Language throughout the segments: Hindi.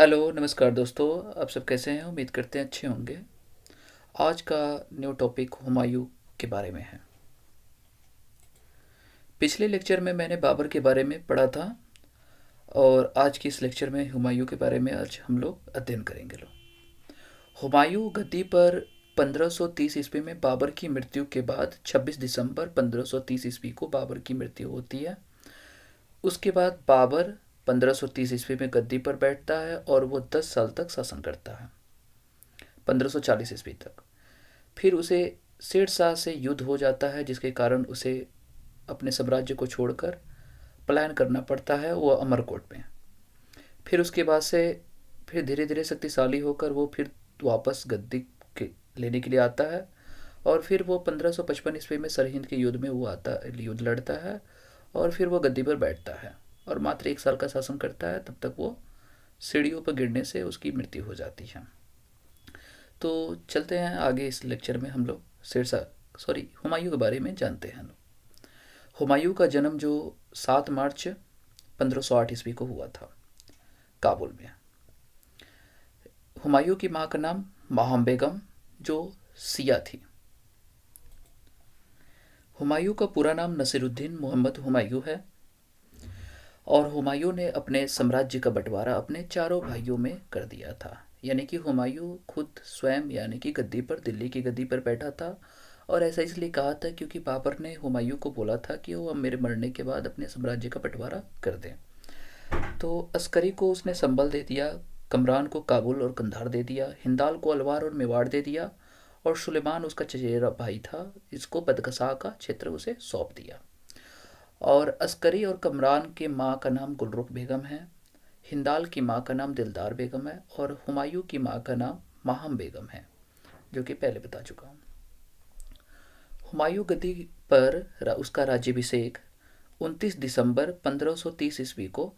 हेलो नमस्कार दोस्तों। आप सब कैसे हैं? उम्मीद करते हैं अच्छे होंगे। आज का न्यू टॉपिक हुमायूं के बारे में है। पिछले लेक्चर में मैंने बाबर के बारे में पढ़ा था और आज के इस लेक्चर में हुमायूं के बारे में आज हम लोग अध्ययन करेंगे। हुमायूं गद्दी पर 1530 ईस्वी में बाबर की मृत्यु के बाद 26 दिसंबर 1530 ईस्वी को बाबर की मृत्यु होती है। उसके बाद बाबर 1530 ईस्वी में गद्दी पर बैठता है और वो 10 साल तक शासन करता है, 1540 ईस्वी तक। फिर उसे शेरशाह से युद्ध हो जाता है, जिसके कारण उसे अपने साम्राज्य को छोड़कर पलायन करना पड़ता है, वो अमरकोट में। फिर उसके बाद से फिर धीरे धीरे शक्तिशाली होकर वो फिर वापस गद्दी के लेने के लिए आता है। और फिर वो 1555 ईस्वी में सरहिंद के युद्ध में वो आता युद्ध लड़ता है और फिर वो गद्दी पर बैठता है और मात्र 1 साल का शासन करता है। तब तक वो सीढ़ियों पर गिरने से उसकी मृत्यु हो जाती है। तो चलते हैं आगे। इस लेक्चर में हम लोग हुमायूं के बारे में जानते हैं। हुमायूं का जन्म जो 7 मार्च 1508 ईस्वी को हुआ था, काबुल में। हुमायूं की माँ का नाम माहम बेगम जो सिया थी। हुमायूं का पूरा नाम नसीरुद्दीन मोहम्मद हुमायूं है और हुमायूं ने अपने साम्राज्य का बंटवारा अपने चारों भाइयों में कर दिया था। यानी कि हुमायूं खुद स्वयं यानी कि गद्दी पर, दिल्ली की गद्दी पर बैठा था। और ऐसा इसलिए कहा था क्योंकि बाबर ने हुमायूं को बोला था कि वो मेरे मरने के बाद अपने साम्राज्य का बंटवारा कर दें। तो अस्करी को उसने संभल दे दिया, कमरान को काबुल और कंधार दे दिया, हिंदाल को अलवार और मेवाड़ दे दिया और सुलेमान उसका चचेरा भाई था, इसको बदकसा का क्षेत्र उसे सौंप दिया। और अस्करी और कमरान के माँ का नाम गुलरुख बेगम है, हिंदाल की माँ का नाम दिलदार बेगम है और हुमायूं की माँ का नाम माहम बेगम है, जो कि पहले बता चुका हूँ। हुमायूं गद्दी पर उसका राज्याभिषेक 29 दिसंबर 1530 ईस्वी को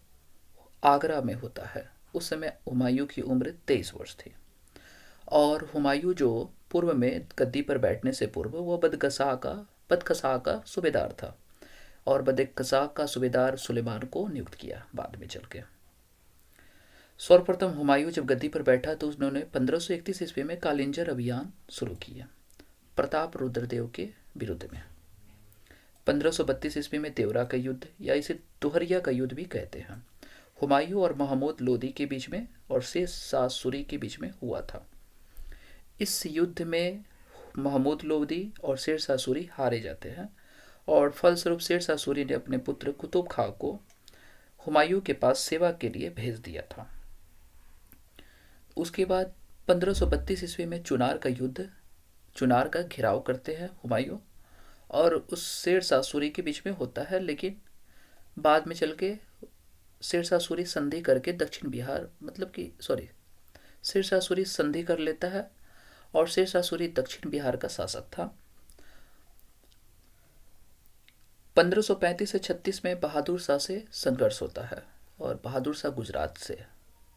आगरा में होता है। उस समय हुमायूं की उम्र 23 वर्ष थी और हुमायूं जो पूर्व में गद्दी पर बैठने से पूर्व वो बदकसा का सूबेदार था और बदकसा का सूबेदार सुलेमान को नियुक्त किया बाद में चल के। सर्वप्रथम हुमायूं जब गद्दी पर बैठा तो उन्होंने 1531 ईस्वी में कालिंजर अभियान शुरू किया प्रताप रुद्रदेव के विरुद्ध में। 1532 ईस्वी में देवरा का युद्ध या इसे दोहरिया का युद्ध भी कहते हैं, हुमायूं और महमूद लोदी के बीच में और शेर शाह सूरी के बीच में हुआ था। इस युद्ध में महमूद लोदी और शेर शाह सूरी हारे जाते हैं और फलस्वरूप शेर शाह सूरी ने अपने पुत्र कुतुब खां को हुमायूं के पास सेवा के लिए भेज दिया था। उसके बाद 1532 ईस्वी में चुनार का घेराव करते हैं हुमायूं और उस शेर शाह सूरी के बीच में होता है, लेकिन बाद में चल के शेर शाह सूरी संधि करके दक्षिण बिहार शेर शाह सूरी संधि कर लेता है और शेर शाह सूरी दक्षिण बिहार का शासक था। 1535 से 36 में बहादुर शाह से संघर्ष होता है और बहादुर शाह गुजरात से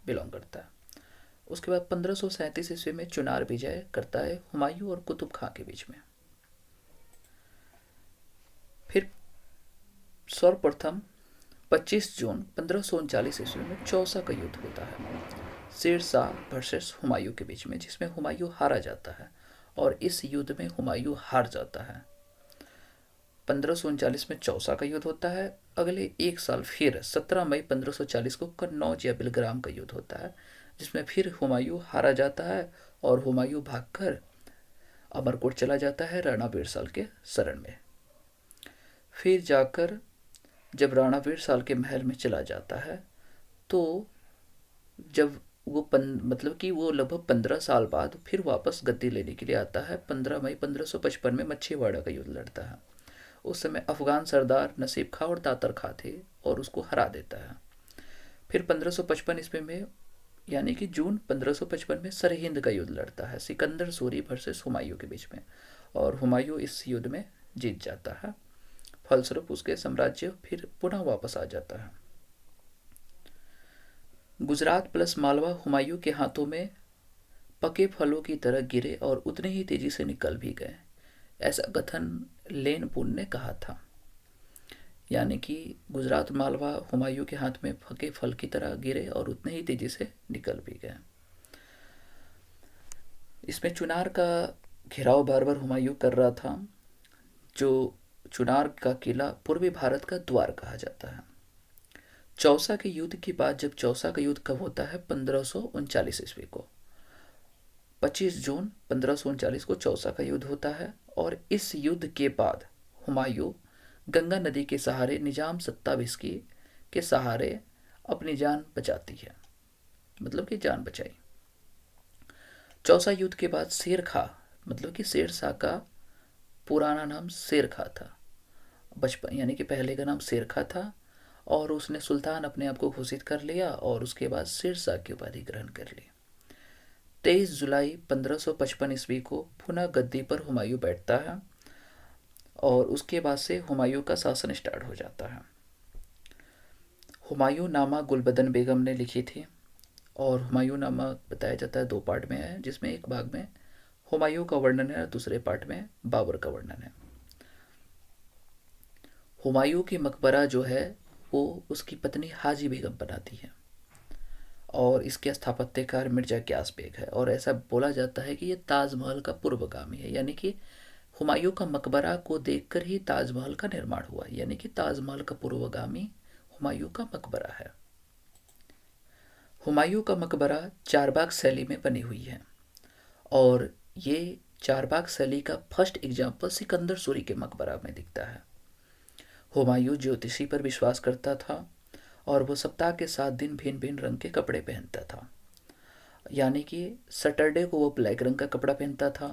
बिलोंग करता है। उसके बाद 1537 ईस्वी में चुनार विजय करता है हुमायूं और कुतुब खां के बीच में। फिर सर्वप्रथम 25 जून 1539 ईस्वी में चौसा का युद्ध होता है शेर शाह वर्सेस हुमायूं के बीच में, जिसमें हुमायूं हारा जाता है और इस युद्ध में हुमायूं हार जाता है। 1539 में चौसा का युद्ध होता है। अगले 1 साल फिर 17 मई 1540 को कन्नौज या बिलग्राम का युद्ध होता है, जिसमें फिर हुमायूं हारा जाता है और हुमायूं भागकर अमरकोट चला जाता है राणा बीरसाल के शरण में। फिर जाकर जब राणा बीरसाल के महल में चला जाता है तो जब वो लगभग 15 साल बाद फिर वापस गद्दी लेने के लिए आता है। 15 मई 1555 में मच्छीवाड़ा का युद्ध लड़ता है। उस समय अफगान सरदार नसीब खां और दातर खां थे और उसको हरा देता है। फिर 1555 ईस्वी में यानी कि जून 1555 में सरहिंद का युद्ध लड़ता है सिकंदर सूरी वर्सेस हुमायूं के बीच में और हुमायूं इस युद्ध में जीत जाता है। फलस्वरूप उसके साम्राज्य फिर पुनः वापस आ जाता है। गुजरात प्लस मालवा हुमायूं के हाथों में पके फलों की तरह गिरे और उतने ही तेजी से निकल भी गए, ऐसा कथन लेन पुन ने कहा था। यानी कि गुजरात मालवा हुमायूं के हाथ में पके फल की तरह गिरे और उतने ही तेजी से निकल भी गए। इसमें चुनार का घेराव बार बार हुमायूं कर रहा था। जो चुनार का किला पूर्वी भारत का द्वार कहा जाता है। चौसा के युद्ध के बाद, जब चौसा का युद्ध कब होता है, 1539 ईस्वी को, 25 जून 1539 को चौसा का युद्ध होता है। और इस युद्ध के बाद हुमायूं गंगा नदी के सहारे निजाम सत्ता विस्की के सहारे अपनी जान बचाती है, मतलब कि जान बचाई। चौसा युद्ध के बाद शेर खा, मतलब कि शेर शाह का पुराना नाम शेर खा था, बचपन यानी कि पहले का नाम शेर खा था, और उसने सुल्तान अपने आप को घोषित कर लिया और उसके बाद शेर शाह की उपाधि ग्रहण कर ली। 23 जुलाई 1555 ईस्वी को पुनः गद्दी पर हुमायूं बैठता है और उसके बाद से हुमायूं का शासन स्टार्ट हो जाता है। हुमायूं नामा गुलबदन बेगम ने लिखी थी और हुमायूं नामा बताया जाता है 2 पार्ट में है, जिसमें एक भाग में हुमायूं का वर्णन है और दूसरे पार्ट में बाबर का वर्णन है। हुमायूं की मकबरा जो है वो उसकी पत्नी हाजी बेगम बनाती है और इसके स्थापत्यकार मिर्जा ग्यास बेग है। और ऐसा बोला जाता है कि ये ताजमहल का पूर्वगामी है, यानी कि हुमायूं का मकबरा को देखकर ही ताजमहल का निर्माण हुआ, यानी कि ताजमहल का पूर्वगामी हुमायूं का मकबरा है। हुमायूं का मकबरा चारबाग शैली में बनी हुई है और ये चारबाग शैली का फर्स्ट एग्जाम्पल सिकंदर सूरी के मकबरा में दिखता है। हुमायूं ज्योतिषी पर विश्वास करता था और वो सप्ताह के 7 दिन भिन्न भिन्न रंग के कपड़े पहनता था, यानी कि सैटरडे को वो ब्लैक रंग का कपड़ा पहनता था,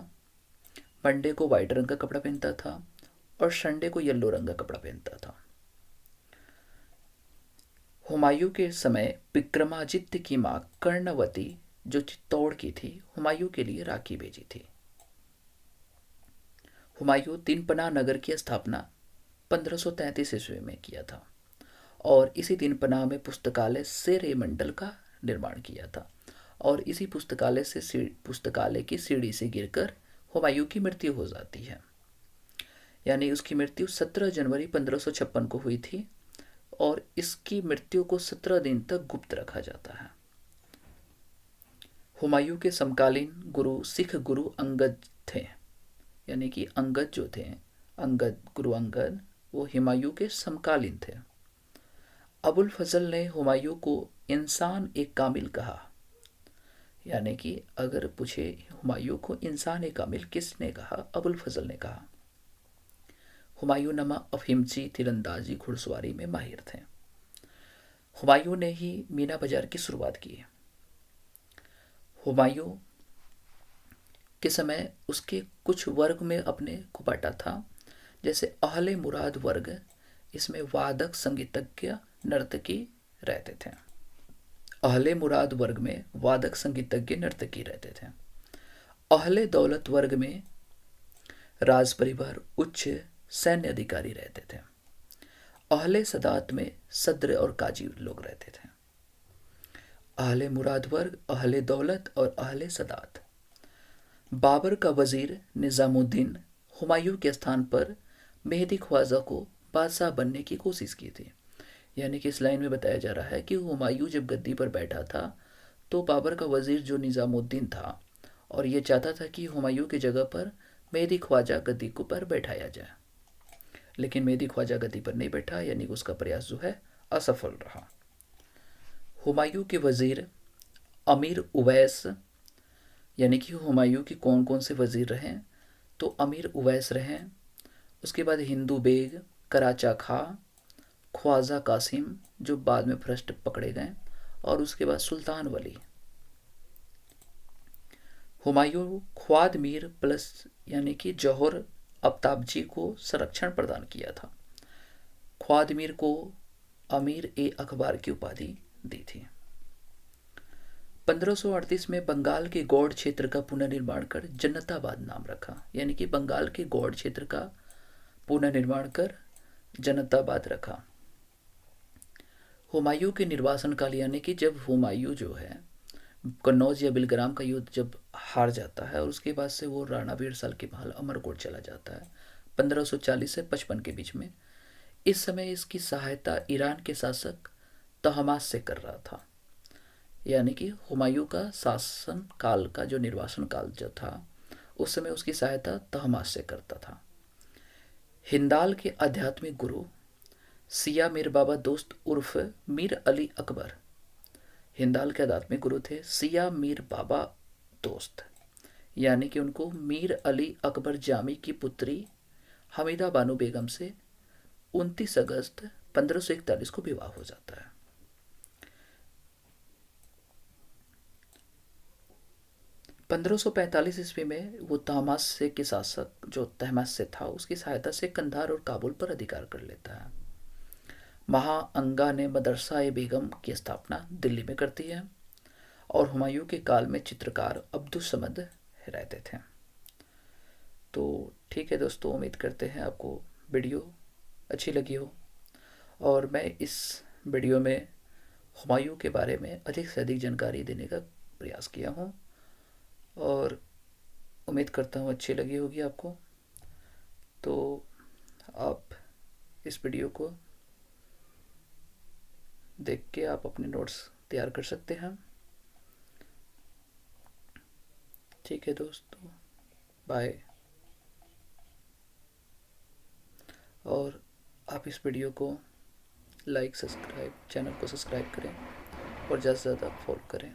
मंडे को वाइट रंग का कपड़ा पहनता था और संडे को येलो रंग का कपड़ा पहनता था। हुमायूं के समय विक्रमादित्य की मां कर्णवती जो चित्तौड़ की थी, हुमायूं के लिए राखी भेजी थी। हुमायूं तिनपना नगर की स्थापना 1533 ईस्वी में किया था और इसी तिनपना में पुस्तकालय शेर मंडल का निर्माण किया था और इसी पुस्तकालय की सीढ़ी से गिरकर हुमायूं की मृत्यु हो जाती है। यानी उसकी मृत्यु 17 जनवरी 1556 को हुई थी और इसकी मृत्यु को 17 दिन तक गुप्त रखा जाता है। हुमायूं के समकालीन गुरु सिख गुरु अंगद थे, यानी कि अंगद जो थे, गुरु अंगद, वो हुमायूं के समकालीन थे। अबुल फजल ने हुमायूं को इंसान एक कामिल कहा, यानी कि अगर पूछे हुमायूं को इंसान एक कामिल किसने कहा, अबुल फजल ने कहा। हुमायूं नमा अफीमची, तीरंदाजी, घुड़सवारी में माहिर थे। हुमायूं ने ही मीना बाजार की शुरुआत की। हुमायूं के समय उसके कुछ वर्ग में अपने को बांटा था, जैसे अहले मुराद वर्ग, इसमें वादक संगीतज्ञ नर्तकी रहते थे। अहले मुराद वर्ग में वादक संगीतज्ञ नर्तकी रहते थे। अहले दौलत वर्ग में राज परिवार उच्च सैन्य अधिकारी रहते थे। अहले सदात में सद्र और काजी लोग रहते थे। अहले मुराद वर्ग, अहले दौलत और अहले सदात। बाबर का वजीर निजामुद्दीन हुमायूं के स्थान पर मेहदी ख्वाजा को बादशाह बनने की कोशिश की थी। यानी कि इस लाइन में बताया जा रहा है कि हुमायूं जब गद्दी पर बैठा था तो बाबर का वजीर जो निजामुद्दीन था और ये चाहता था कि हुमायूं की जगह पर मेहदी ख्वाजा गद्दी को पर बैठाया जाए, लेकिन मेहदी ख्वाजा गद्दी पर नहीं बैठा, यानी कि उसका प्रयास जो है असफल रहा। हुमायूं के वजीर अमीर उवैस, यानी कि हुमायूं के कौन कौन से वजीर रहे, तो अमीर उवैस रहे, उसके बाद हिंदू बेग, कराचा खा, ख्वाजा कासिम जो बाद में भ्रष्ट पकड़े गए, और उसके बाद सुल्तान वली। हुमायूं ख्वाद मीर प्लस यानी कि जौहर अफ्ताबजी को संरक्षण प्रदान किया था। ख्वाद मीर को अमीर ए अखबार की उपाधि दी थी। 1538 में बंगाल के गौड़ क्षेत्र का पुनर्निर्माण कर जन्नताबाद नाम रखा, यानी कि बंगाल के गौड़ क्षेत्र का पुनर्निर्माण कर जन्नताबाद रखा। हुमायूं के निर्वासन काल, यानी कि जब हुमायूं जो है कन्नौज या बिलग्राम का युद्ध जब हार जाता है और उसके बाद से वो राणा वीर साल के महल अमरकोट चला जाता है 1540 से 55 के बीच में। इस समय इसकी सहायता ईरान के शासक तहमास से कर रहा था। यानी कि हुमायूं का शासन काल का जो निर्वासन काल जो था, उस समय उसकी सहायता तहमास से करता था। हिंदाल के आध्यात्मिक गुरु सिया मीर बाबा दोस्त उर्फ मीर अली अकबर, हिंदाल के आध्यात्मिक गुरु थे सिया मीर बाबा दोस्त, यानी कि उनको मीर अली अकबर जामी की पुत्री हमीदा बानो बेगम से 29 अगस्त 1541 को विवाह हो जाता है। 1545 ईस्वी में वो तहमास के शासक जो तहमास से था उसकी सहायता से कंधार और काबुल पर अधिकार कर लेता है। महाअंगा ने मदरसा ए बेगम की स्थापना दिल्ली में करती है और हुमायूं के काल में चित्रकार अब्दुस समद रहते थे। तो ठीक है दोस्तों, उम्मीद करते हैं आपको वीडियो अच्छी लगी हो और मैं इस वीडियो में हुमायूं के बारे में अधिक से अधिक जानकारी देने का प्रयास किया हूँ और उम्मीद करता हूँ अच्छी लगी होगी आपको। तो आप इस वीडियो को देख के आप अपने नोट्स तैयार कर सकते हैं। ठीक है दोस्तों, बाय। और आप इस वीडियो को लाइक, सब्सक्राइब, चैनल को सब्सक्राइब करें और ज़्यादा से ज़्यादा फॉलो करें।